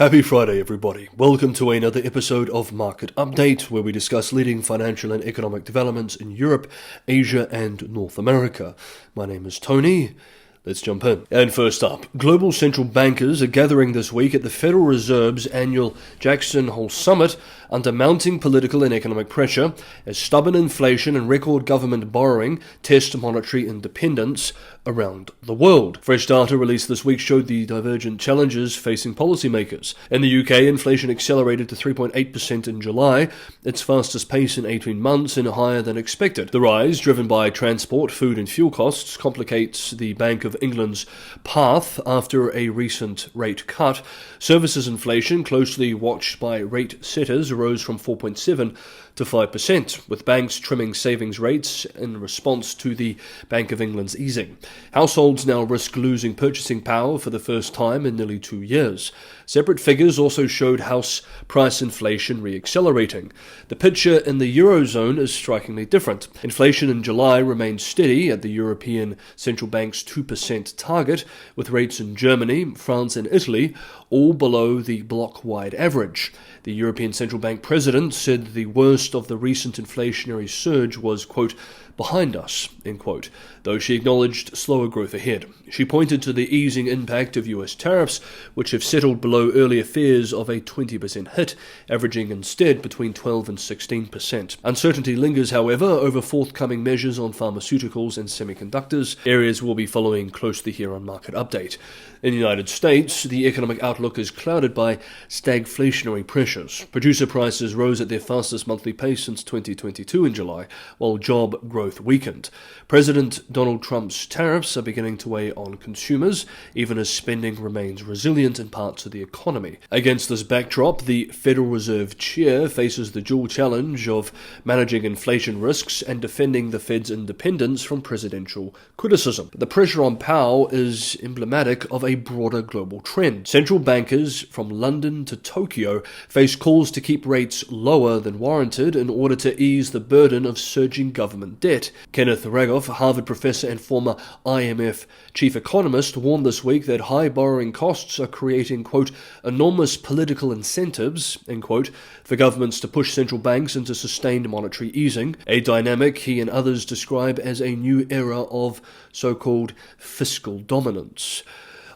Happy Friday, everybody. Welcome to another episode of Market Update, where we discuss leading financial and economic developments in Europe, Asia, and North America. My name is Tony. Let's jump in. And first up, global central bankers are gathering this week at the Federal Reserve's annual Jackson Hole Summit under mounting political and economic pressure as stubborn inflation and record government borrowing test monetary independence around the world. Fresh data released this week showed the divergent challenges facing policymakers. In the UK, inflation accelerated to 3.8% in July, its fastest pace in 18 months and higher than expected. The rise, driven by transport, food and fuel costs, complicates the Bank of England's path after a recent rate cut. Services inflation, closely watched by rate setters, rose from 4.7% to 5%, with banks trimming savings rates in response to the Bank of England's easing. Households now risk losing purchasing power for the first time in nearly 2 years. Separate figures also showed house price inflation re-accelerating. The picture in the Eurozone is strikingly different. Inflation in July remained steady at the European Central Bank's 2% target, with rates in Germany, France and Italy all below the bloc-wide average. The European Central Bank president said the worst of the recent inflationary surge was, quote, behind us, end quote, though she acknowledged slower growth ahead. She pointed to the easing impact of US tariffs, which have settled below earlier fears of a 20% hit, averaging instead between 12 and 16%. Uncertainty lingers, however, over forthcoming measures on pharmaceuticals and semiconductors, areas we'll be following closely here on Market Update. In the United States, the economic outlook is clouded by stagflationary pressures. Producer prices rose at their fastest monthly pace since 2022 in July, while job growth weakened. President Donald Trump's tariffs are beginning to weigh on consumers, even as spending remains resilient in parts of the economy. Against this backdrop, the Federal Reserve Chair faces the dual challenge of managing inflation risks and defending the Fed's independence from presidential criticism. The pressure on Powell is emblematic of a broader global trend. Central bankers from London to Tokyo face calls to keep rates lower than warranted in order to ease the burden of surging government debt. Kenneth Ragoff, Harvard professor and former IMF chief economist, warned this week that high borrowing costs are creating, quote, enormous political incentives, end quote, for governments to push central banks into sustained monetary easing, a dynamic he and others describe as a new era of so-called fiscal dominance.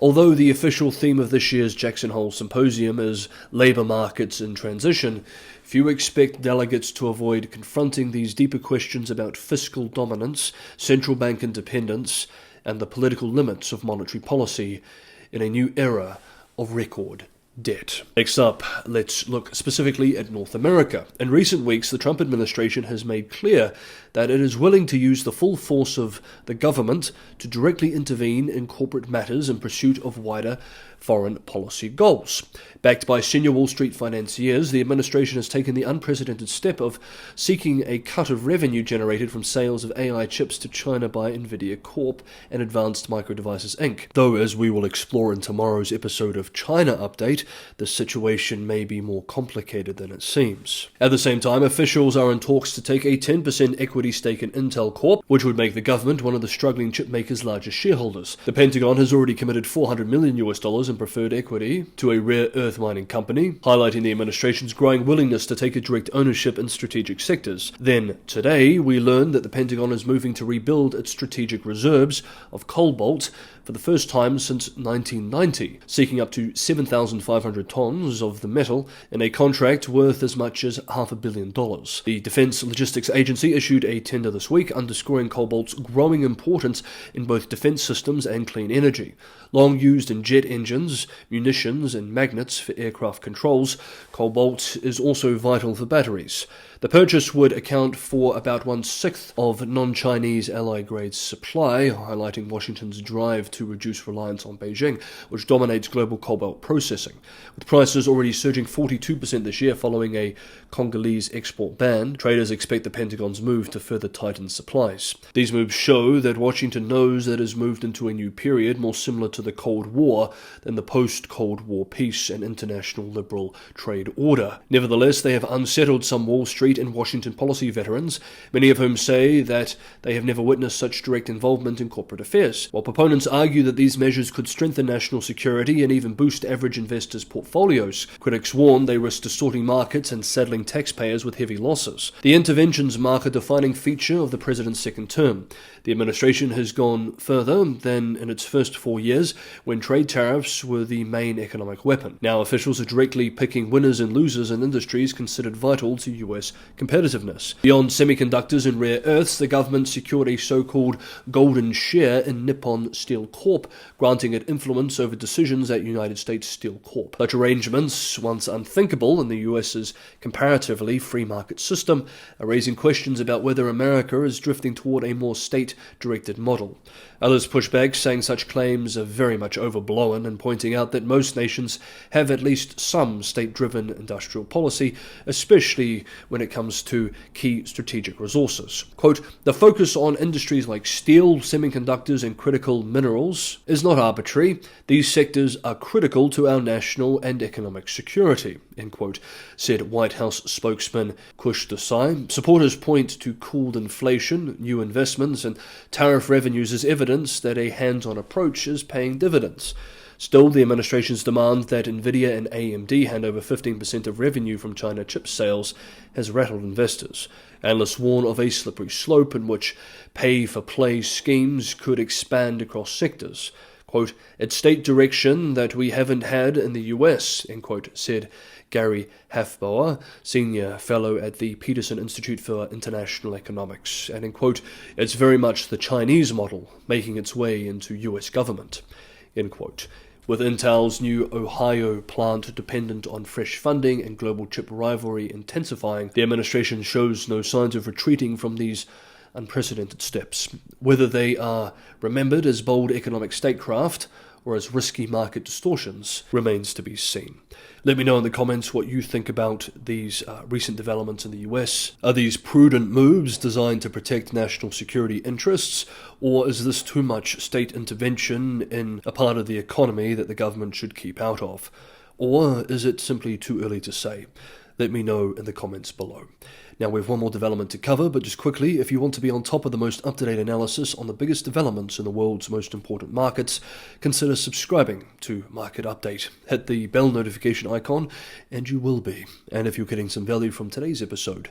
Although the official theme of this year's Jackson Hole Symposium is labour markets in transition, few expect delegates to avoid confronting these deeper questions about fiscal dominance, central bank independence, and the political limits of monetary policy in a new era of record debt. Next up, let's look specifically at North America. In recent weeks, the Trump administration has made clear that it is willing to use the full force of the government to directly intervene in corporate matters in pursuit of wider foreign policy goals. Backed by senior Wall Street financiers, the administration has taken the unprecedented step of seeking a cut of revenue generated from sales of AI chips to China by Nvidia Corp and Advanced Micro Devices Inc. Though, as we will explore in tomorrow's episode of China Update, the situation may be more complicated than it seems. At the same time, officials are in talks to take a 10% equity stake in Intel Corp, which would make the government one of the struggling chip makers' largest shareholders. The Pentagon has already committed $400 million in preferred equity to a rare earth mining company, highlighting the administration's growing willingness to take a direct ownership in strategic sectors. Then, today, we learned that the Pentagon is moving to rebuild its strategic reserves of cobalt for the first time since 1990, seeking up to 7,500 tons of the metal in a contract worth as much as $500 million. The Defense Logistics Agency issued a tender this week, underscoring cobalt's growing importance in both defense systems and clean energy. Long used in jet engines, munitions, and magnets for aircraft controls, cobalt is also vital for batteries. The purchase would account for about 1/6 of non-Chinese ally-grade supply, highlighting Washington's drive to reduce reliance on Beijing, which dominates global cobalt processing. With prices already surging 42% this year following a Congolese export ban, traders expect the Pentagon's move to further tighten supplies. These moves show that Washington knows that it has moved into a new period more similar to the Cold War in the post-Cold War peace and international liberal trade order. Nevertheless, they have unsettled some Wall Street and Washington policy veterans, many of whom say that they have never witnessed such direct involvement in corporate affairs. While proponents argue that these measures could strengthen national security and even boost average investors' portfolios, critics warn they risk distorting markets and saddling taxpayers with heavy losses. The interventions mark a defining feature of the president's second term. The administration has gone further than in its first 4 years, when trade tariffs were the main economic weapon. Now officials are directly picking winners and losers in industries considered vital to US competitiveness. Beyond semiconductors and rare earths, the government secured a so-called golden share in Nippon Steel Corp, granting it influence over decisions at United States Steel Corp. Such arrangements, once unthinkable in the US's comparatively free market system, are raising questions about whether America is drifting toward a more state-directed model. Others push back, saying such claims are very much overblown and pointing out that most nations have at least some state-driven industrial policy, especially when it comes to key strategic resources. Quote, "The focus on industries like steel, semiconductors, and critical minerals is not arbitrary. These sectors are critical to our national and economic security," end quote, said White House spokesman Kush Desai. Supporters point to cooled inflation, new investments, and tariff revenues as evidence that a hands-on approach is paying dividends. Still, the administration's demand that Nvidia and AMD hand over 15% of revenue from China chip sales has rattled investors. Analysts warn of a slippery slope in which pay-for-play schemes could expand across sectors. Quote, "It's state direction that we haven't had in the US," end quote, said Gary Hafbauer, senior fellow at the Peterson Institute for International Economics, and end quote, "It's very much the Chinese model making its way into US government," end quote. With Intel's new Ohio plant dependent on fresh funding and global chip rivalry intensifying, the administration shows no signs of retreating from these unprecedented steps. Whether they are remembered as bold economic statecraft or as risky market distortions remains to be seen. Let me know in the comments what you think about these recent developments in the US. Are these prudent moves designed to protect national security interests, or is this too much state intervention in a part of the economy that the government should keep out of? Or is it simply too early to say? Let me know in the comments below. Now, we have one more development to cover, but just quickly, if you want to be on top of the most up-to-date analysis on the biggest developments in the world's most important markets, consider subscribing to Market Update. Hit the bell notification icon, and you will be. And if you're getting some value from today's episode,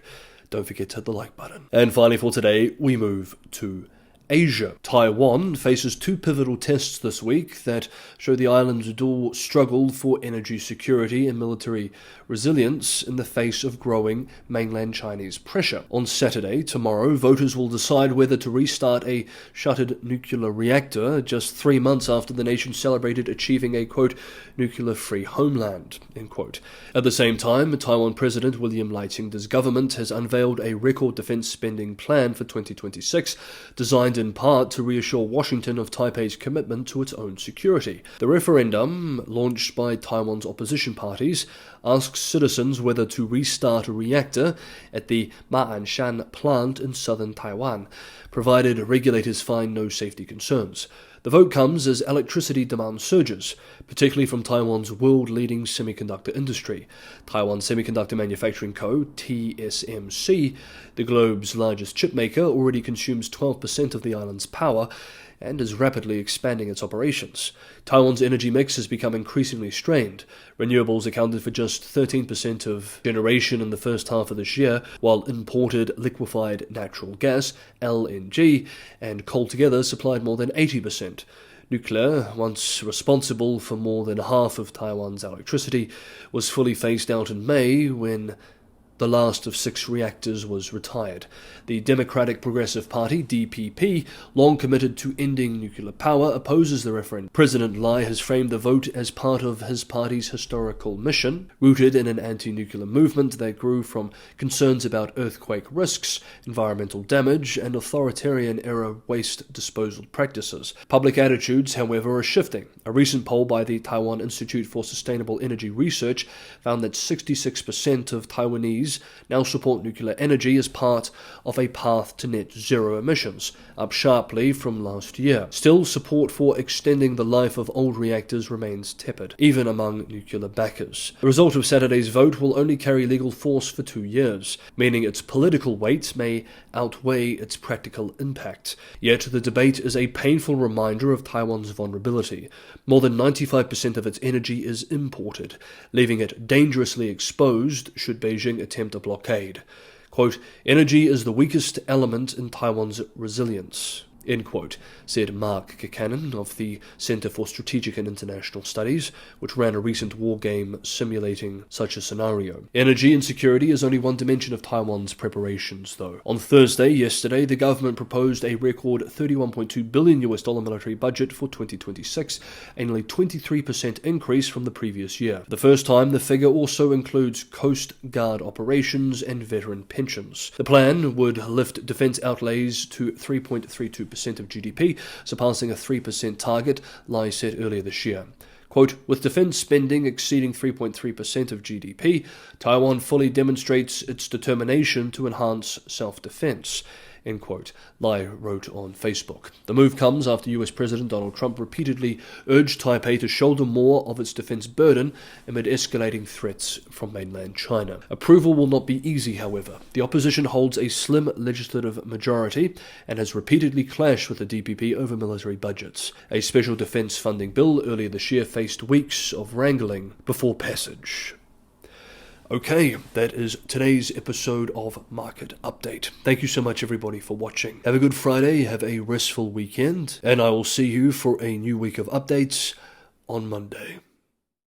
don't forget to hit the like button. And finally for today, we move to Asia. Taiwan faces two pivotal tests this week that show the island's dual struggle for energy security and military resilience in the face of growing mainland Chinese pressure. On Saturday, tomorrow, voters will decide whether to restart a shuttered nuclear reactor just 3 months after the nation celebrated achieving a, quote, nuclear-free homeland, end quote. At the same time, Taiwan President William Lai-Ching-te's government has unveiled a record defense spending plan for 2026, designed in part to reassure Washington of Taipei's commitment to its own security. The referendum, launched by Taiwan's opposition parties, asks citizens whether to restart a reactor at the Ma'anshan plant in southern Taiwan, provided regulators find no safety concerns. The vote comes as electricity demand surges, particularly from Taiwan's world-leading semiconductor industry. Taiwan Semiconductor Manufacturing Co., TSMC, the globe's largest chipmaker, already consumes 12% of the island's power and is rapidly expanding its operations. Taiwan's energy mix has become increasingly strained. Renewables accounted for just 13% of generation in the first half of this year, while imported liquefied natural gas, LNG, and coal together supplied more than 80%. Nuclear, once responsible for more than half of Taiwan's electricity, was fully phased out in May when the last of 6 reactors was retired. The Democratic Progressive Party, DPP, long committed to ending nuclear power, opposes the referendum. President Lai has framed the vote as part of his party's historical mission, rooted in an anti-nuclear movement that grew from concerns about earthquake risks, environmental damage, and authoritarian-era waste disposal practices. Public attitudes, however, are shifting. A recent poll by the Taiwan Institute for Sustainable Energy Research found that 66% of Taiwanese parties now support nuclear energy as part of a path to net zero emissions, up sharply from last year. Still, support for extending the life of old reactors remains tepid, even among nuclear backers. The result of Saturday's vote will only carry legal force for 2 years, meaning its political weight may outweigh its practical impact. Yet the debate is a painful reminder of Taiwan's vulnerability. More than 95% of its energy is imported, leaving it dangerously exposed should Beijing attempt a blockade. Quote, "Energy is the weakest element in Taiwan's resilience," end quote, said Mark Kikanen of the Center for Strategic and International Studies, which ran a recent war game simulating such a scenario. Energy insecurity is only one dimension of Taiwan's preparations, though. On Thursday, yesterday, the government proposed a record $31.2 billion military budget for 2026, a nearly 23% increase from the previous year. For the first time, the figure also includes Coast Guard operations and veteran pensions. The plan would lift defense outlays to 3.32% of GDP, surpassing a 3% target Lai set earlier this year. Quote, "With defense spending exceeding 3.3% of GDP, Taiwan fully demonstrates its determination to enhance self-defense," end quote, Lai wrote on Facebook. The move comes after US President Donald Trump repeatedly urged Taipei to shoulder more of its defense burden amid escalating threats from mainland China. Approval will not be easy, however. The opposition holds a slim legislative majority and has repeatedly clashed with the DPP over military budgets. A special defense funding bill earlier this year faced weeks of wrangling before passage. Okay, that is today's episode of Market Update. Thank you so much, everybody, for watching. Have a good Friday, have a restful weekend, and I will see you for a new week of updates on Monday.